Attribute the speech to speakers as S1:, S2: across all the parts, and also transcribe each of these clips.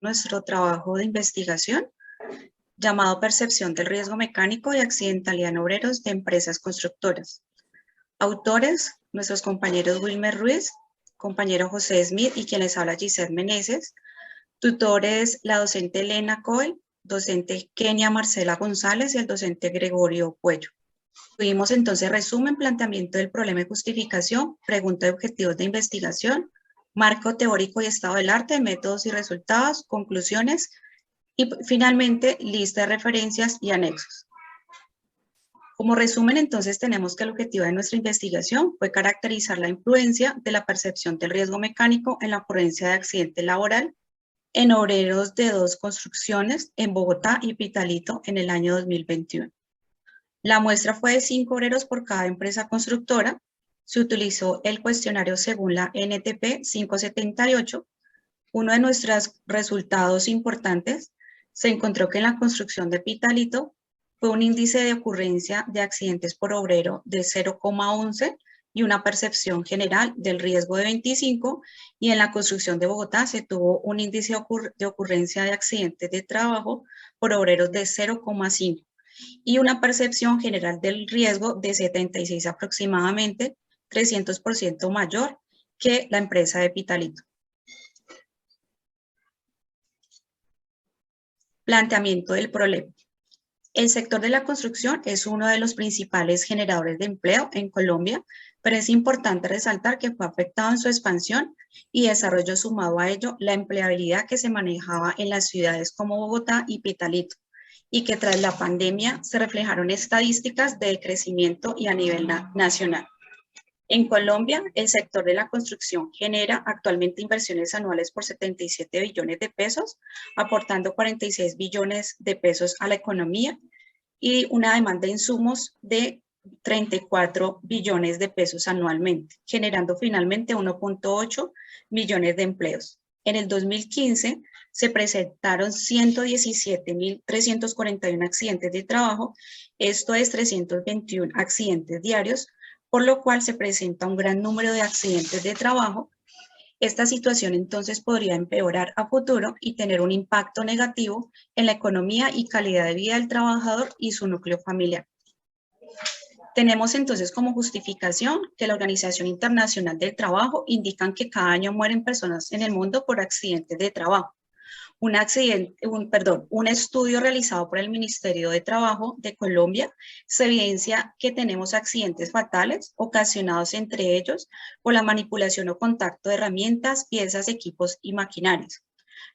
S1: nuestro trabajo de investigación llamado Percepción del Riesgo Mecánico y Accidentalidad en Obreros de Empresas Constructoras. Autores, nuestros compañeros Wilmer Ruiz, compañero José Smith y quien les habla Giselle Meneses. Tutores, la docente Elena Coy, docente Kenia Marcela González y el docente Gregorio Puello. Tuvimos entonces resumen, planteamiento del problema y justificación, pregunta de objetivos de investigación, marco teórico y estado del arte, métodos y resultados, conclusiones y finalmente lista de referencias y anexos. Como resumen, entonces tenemos que el objetivo de nuestra investigación fue caracterizar la influencia de la percepción del riesgo mecánico en la ocurrencia de accidente laboral en obreros de 2 construcciones en Bogotá y Pitalito en el año 2021. La muestra fue de 5 obreros por cada empresa constructora. Se utilizó el cuestionario según la NTP 578. Uno de nuestros resultados importantes se encontró que en la construcción de Pitalito fue un índice de ocurrencia de accidentes por obrero de 0,11 y una percepción general del riesgo de 25, y en la construcción de Bogotá se tuvo un índice de ocurrencia de accidentes de trabajo por obreros de 0,5 y una percepción general del riesgo de 76 aproximadamente, 300% mayor que la empresa de Pitalito. Planteamiento del problema. El sector de la construcción es uno de los principales generadores de empleo en Colombia, pero es importante resaltar que fue afectado en su expansión y desarrollo, sumado a ello la empleabilidad que se manejaba en las ciudades como Bogotá y Pitalito, y que tras la pandemia se reflejaron estadísticas de crecimiento y a nivel nacional. En Colombia, el sector de la construcción genera actualmente inversiones anuales por 77 billones de pesos, aportando 46 billones de pesos a la economía y una demanda de insumos de 34 billones de pesos anualmente, generando finalmente 1.8 millones de empleos. En el 2015 se presentaron 117.341 accidentes de trabajo, esto es 321 accidentes diarios, por lo cual se presenta un gran número de accidentes de trabajo. Esta situación entonces podría empeorar a futuro y tener un impacto negativo en la economía y calidad de vida del trabajador y su núcleo familiar. Tenemos entonces como justificación que la Organización Internacional del Trabajo indican que cada año mueren personas en el mundo por accidentes de trabajo. Un estudio realizado por el Ministerio de Trabajo de Colombia se evidencia que tenemos accidentes fatales ocasionados entre ellos por la manipulación o contacto de herramientas, piezas, equipos y maquinarias.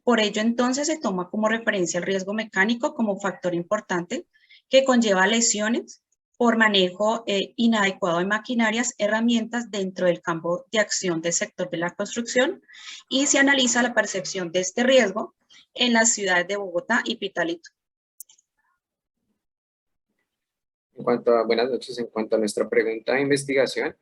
S1: Por ello, entonces, se toma como referencia el riesgo mecánico como factor importante que conlleva lesiones por manejo inadecuado de maquinarias, herramientas dentro del campo de acción del sector de la construcción, y se analiza la percepción de este riesgo en las ciudades de Bogotá y Pitalito.
S2: Buenas noches, en cuanto a nuestra pregunta de investigación,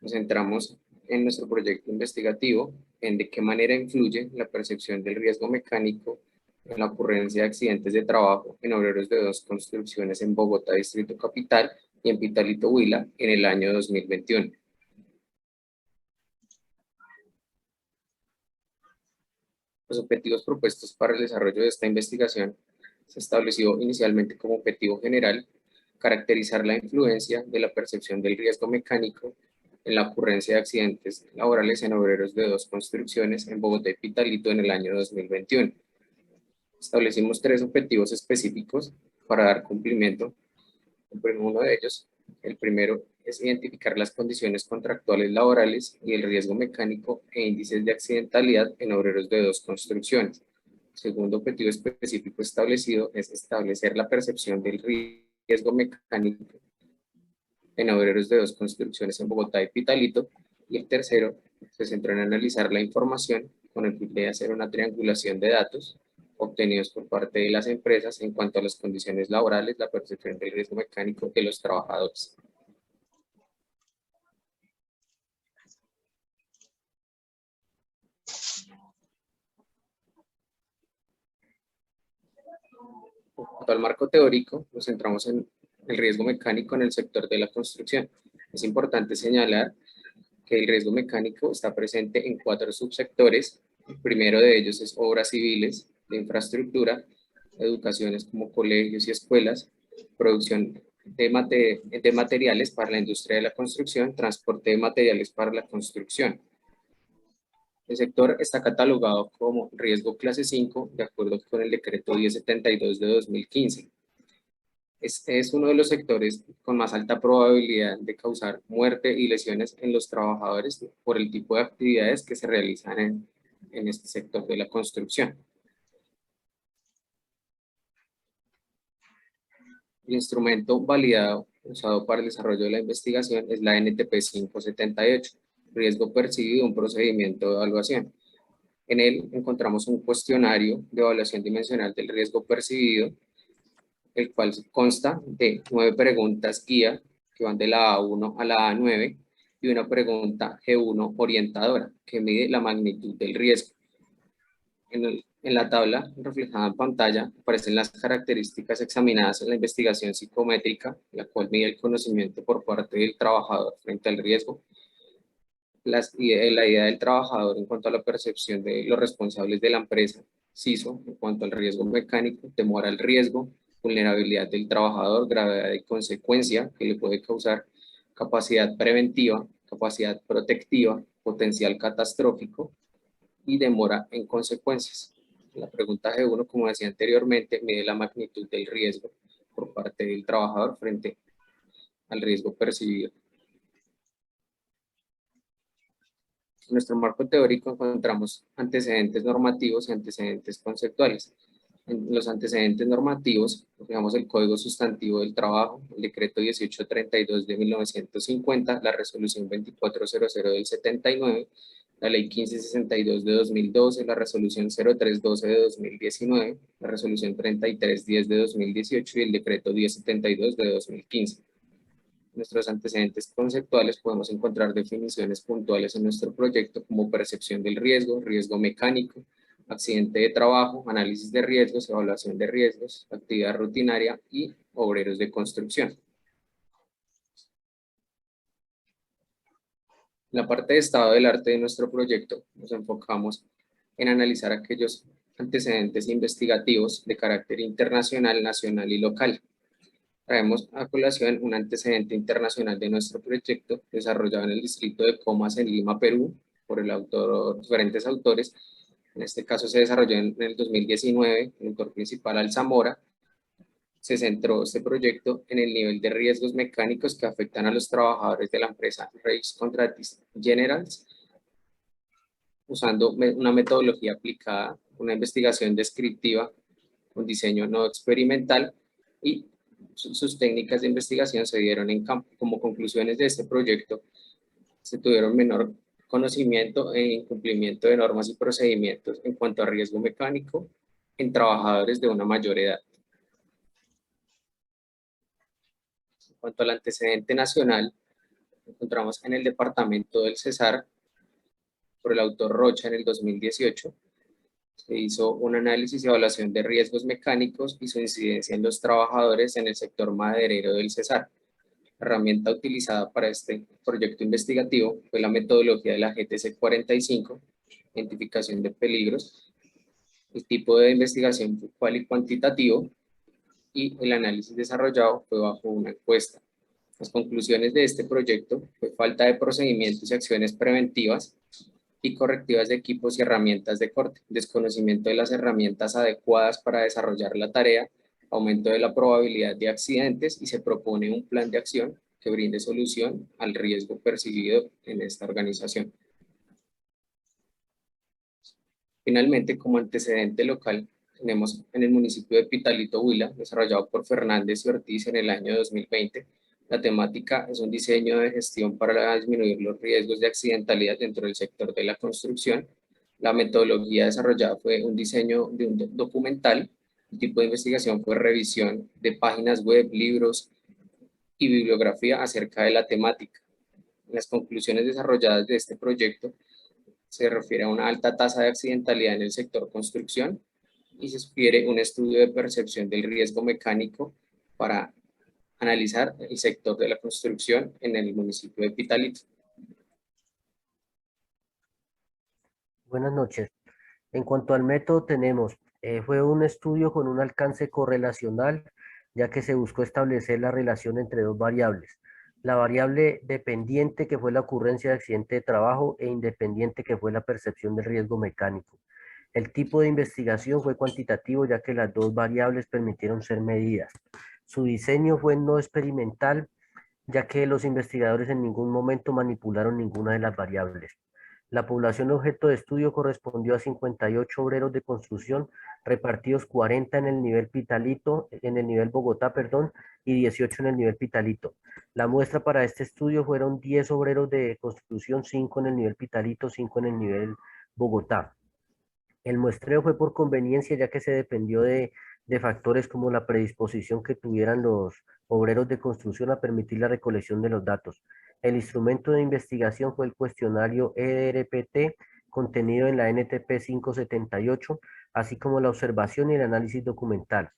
S2: nos centramos en nuestro proyecto investigativo en de qué manera influye la percepción del riesgo mecánico en la ocurrencia de accidentes de trabajo en obreros de 2 construcciones en Bogotá, Distrito Capital, y en Pitalito, Huila, en el año 2021. Los objetivos propuestos para el desarrollo de esta investigación se estableció inicialmente como objetivo general caracterizar la influencia de la percepción del riesgo mecánico en la ocurrencia de accidentes laborales en obreros de 2 construcciones en Bogotá y Pitalito en el año 2021. Establecimos 3 objetivos específicos para dar cumplimiento. Uno de ellos, el primero, es identificar las condiciones contractuales laborales y el riesgo mecánico e índices de accidentalidad en obreros de 2 construcciones. El segundo objetivo específico establecido es establecer la percepción del riesgo mecánico en obreros de 2 construcciones en Bogotá y Pitalito. Y el tercero se centró en analizar la información con el fin de hacer una triangulación de datos obtenidos por parte de las empresas en cuanto a las condiciones laborales, la percepción del riesgo mecánico de los trabajadores. En cuanto al marco teórico, nos centramos en el riesgo mecánico en el sector de la construcción. Es importante señalar que el riesgo mecánico está presente en 4 subsectores. El primero de ellos es obras civiles, de infraestructura, educaciones como colegios y escuelas, producción de materiales para la industria de la construcción, transporte de materiales para la construcción. El sector está catalogado como riesgo clase 5 de acuerdo con el decreto 1072 de 2015. Es uno de los sectores con más alta probabilidad de causar muerte y lesiones en los trabajadores por el tipo de actividades que se realizan en este sector de la construcción. El instrumento validado usado para el desarrollo de la investigación es la NTP 578, riesgo percibido, un procedimiento de evaluación. En él encontramos un cuestionario de evaluación dimensional del riesgo percibido, el cual consta de 9 preguntas guía que van de la A1 a la A9 y una pregunta G1 orientadora que mide la magnitud del riesgo. En la tabla reflejada en pantalla aparecen las características examinadas en la investigación psicométrica, la cual mide el conocimiento por parte del trabajador frente al riesgo, la idea del trabajador en cuanto a la percepción de los responsables de la empresa, CISO, en cuanto al riesgo mecánico, temor al riesgo, vulnerabilidad del trabajador, gravedad y consecuencia que le puede causar, capacidad preventiva, capacidad protectiva, potencial catastrófico y demora en consecuencias. La pregunta G1, como decía anteriormente, mide la magnitud del riesgo por parte del trabajador frente al riesgo percibido. En nuestro marco teórico encontramos antecedentes normativos y antecedentes conceptuales. En los antecedentes normativos, digamos el Código Sustantivo del Trabajo, el Decreto 1832 de 1950, la Resolución 2400 del 79, la Ley 1562 de 2012, la Resolución 0312 de 2019, la Resolución 3310 de 2018 y el Decreto 1072 de 2015. En nuestros antecedentes conceptuales podemos encontrar definiciones puntuales en nuestro proyecto como percepción del riesgo, riesgo mecánico, accidente de trabajo, análisis de riesgos, evaluación de riesgos, actividad rutinaria y obreros de construcción. En la parte de estado del arte de nuestro proyecto nos enfocamos en analizar aquellos antecedentes investigativos de carácter internacional, nacional y local. Traemos a colación un antecedente internacional de nuestro proyecto desarrollado en el distrito de Comas en Lima, Perú, por diferentes autores. En este caso se desarrolló en el 2019, el autor principal Alzamora. Se centró este proyecto en el nivel de riesgos mecánicos que afectan a los trabajadores de la empresa Reis Contractis Generals, usando una metodología aplicada, una investigación descriptiva, un diseño no experimental y sus técnicas de investigación se dieron en campo. Como conclusiones de este proyecto, se tuvieron menor conocimiento e incumplimiento de normas y procedimientos en cuanto a riesgo mecánico en trabajadores de una mayor edad. En cuanto al antecedente nacional, encontramos en el departamento del Cesar, por el autor Rocha en el 2018, se hizo un análisis y evaluación de riesgos mecánicos y su incidencia en los trabajadores en el sector maderero del Cesar. La herramienta utilizada para este proyecto investigativo fue la metodología de la GTC 45, identificación de peligros. El tipo de investigación fue cual y cuantitativo y el análisis desarrollado fue bajo una encuesta. Las conclusiones de este proyecto fue falta de procedimientos y acciones preventivas y correctivas de equipos y herramientas de corte, desconocimiento de las herramientas adecuadas para desarrollar la tarea, aumento de la probabilidad de accidentes y se propone un plan de acción que brinde solución al riesgo percibido en esta organización. Finalmente, como antecedente local, tenemos en el municipio de Pitalito, Huila, desarrollado por Fernández y Ortiz en el año 2020. La temática es un diseño de gestión para disminuir los riesgos de accidentalidad dentro del sector de la construcción. La metodología desarrollada fue un diseño de un documental. El tipo de investigación fue revisión de páginas web, libros y bibliografía acerca de la temática. Las conclusiones desarrolladas de este proyecto se refiere a una alta tasa de accidentalidad en el sector construcción y se sugiere un estudio de percepción del riesgo mecánico para analizar el sector de la construcción en el municipio de Pitalito.
S3: Buenas noches. En cuanto al método, tenemos Fue un estudio con un alcance correlacional, ya que se buscó establecer la relación entre dos variables. La variable dependiente, que fue la ocurrencia de accidente de trabajo, e independiente, que fue la percepción del riesgo mecánico. El tipo de investigación fue cuantitativo, ya que las dos variables permitieron ser medidas. Su diseño fue no experimental, ya que los investigadores en ningún momento manipularon ninguna de las variables. La población objeto de estudio correspondió a 58 obreros de construcción, repartidos 40 en el nivel Pitalito, en el nivel Bogotá, perdón, y 18 en el nivel Pitalito. La muestra para este estudio fueron 10 obreros de construcción, 5 en el nivel Pitalito, 5 en el nivel Bogotá. El muestreo fue por conveniencia, ya que se dependió de factores como la predisposición que tuvieran los obreros de construcción a permitir la recolección de los datos. El instrumento de investigación fue el cuestionario ERPT contenido en la NTP 578, así como la observación y el análisis documental.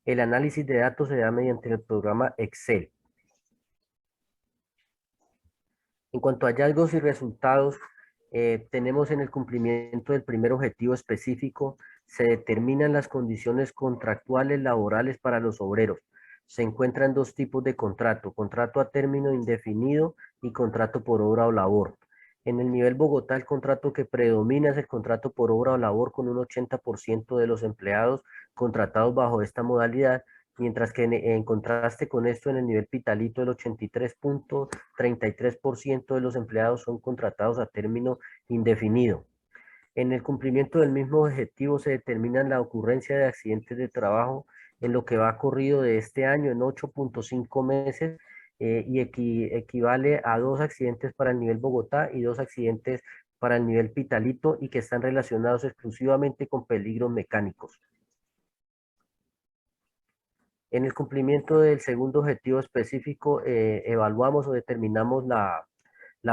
S3: El análisis de datos se da mediante el programa Excel. En cuanto a hallazgos y resultados, tenemos en el cumplimiento del primer objetivo específico, se determinan las condiciones contractuales laborales para los obreros. Se encuentran dos tipos de contrato, contrato a término indefinido y contrato por obra o labor. En el nivel Bogotá, el contrato que predomina es el contrato por obra o labor, con un 80% de los empleados contratados bajo esta modalidad, mientras que en contraste con esto, en el nivel Pitalito, el 83.33% de los empleados son contratados a término indefinido. En el cumplimiento del mismo objetivo se determina la ocurrencia de accidentes de trabajo en lo que va corrido de este año en 8.5 meses, y equivale a 2 accidentes para el nivel Bogotá y 2 accidentes para el nivel Pitalito, y que están relacionados exclusivamente con peligros mecánicos. En el cumplimiento del segundo objetivo específico, evaluamos o determinamos la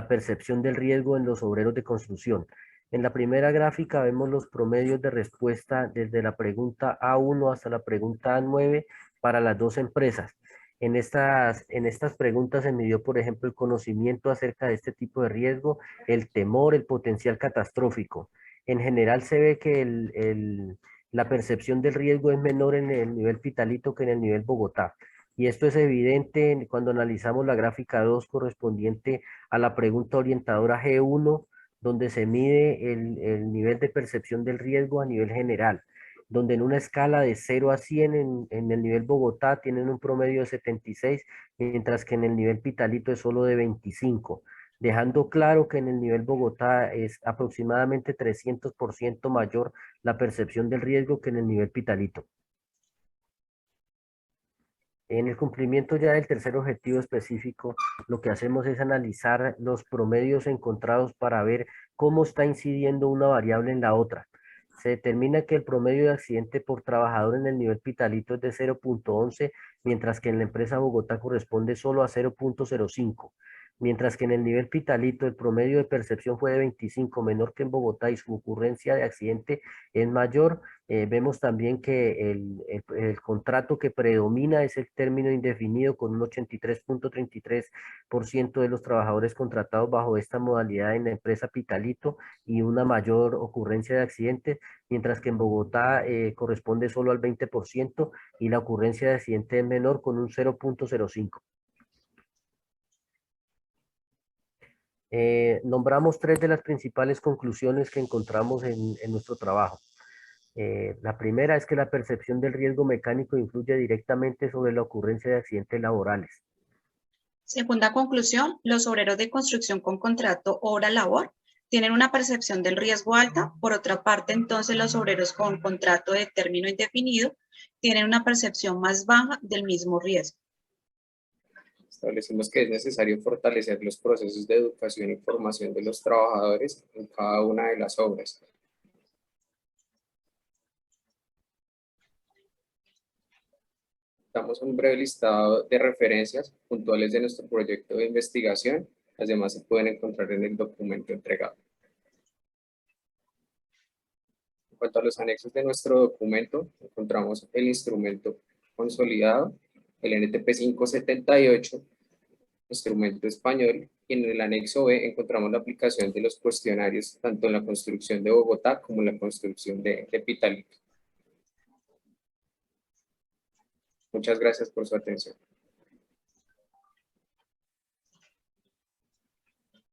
S3: percepción del riesgo en los obreros de construcción. En la primera gráfica vemos los promedios de respuesta desde la pregunta A1 hasta la pregunta A9 para las dos empresas. En estas preguntas se midió, por ejemplo, el conocimiento acerca de este tipo de riesgo, el temor, el potencial catastrófico. En general se ve que la percepción del riesgo es menor en el nivel Pitalito que en el nivel Bogotá. Y esto es evidente cuando analizamos la gráfica 2 correspondiente a la pregunta orientadora G1, donde se mide el nivel de percepción del riesgo a nivel general, donde en una escala de 0 a 100 en el nivel Bogotá tienen un promedio de 76, mientras que en el nivel Pitalito es solo de 25, dejando claro que en el nivel Bogotá es aproximadamente 300% mayor la percepción del riesgo que en el nivel Pitalito. En el cumplimiento ya del tercer objetivo específico, lo que hacemos es analizar los promedios encontrados para ver cómo está incidiendo una variable en la otra. Se determina que el promedio de accidente por trabajador en el nivel Pitalito es de 0.11, mientras que en la empresa Bogotá corresponde solo a 0.05. Mientras que en el nivel Pitalito el promedio de percepción fue de 25, menor que en Bogotá, y su ocurrencia de accidente es mayor. Vemos también que el contrato que predomina es el término indefinido, con un 83.33% de los trabajadores contratados bajo esta modalidad en la empresa Pitalito, y una mayor ocurrencia de accidentes, mientras que en Bogotá corresponde solo al 20% y la ocurrencia de accidentes es menor, con un 0.05. Nombramos 3 de las principales conclusiones que encontramos en nuestro trabajo. La primera es que la percepción del riesgo mecánico influye directamente sobre la ocurrencia de accidentes laborales.
S1: Segunda conclusión, los obreros de construcción con contrato obra-labor tienen una percepción del riesgo alta. Por otra parte, entonces, los obreros con contrato de término indefinido tienen una percepción más baja del mismo riesgo.
S2: Establecimos que es necesario fortalecer los procesos de educación y formación de los trabajadores en cada una de las obras. Damos un breve listado de referencias puntuales de nuestro proyecto de investigación. Las demás se pueden encontrar en el documento entregado. En cuanto a los anexos de nuestro documento, encontramos el instrumento consolidado, el NTP 578, instrumento español, y en el anexo B encontramos la aplicación de los cuestionarios tanto en la construcción de Bogotá como en la construcción de Pitalito. Muchas gracias por su atención.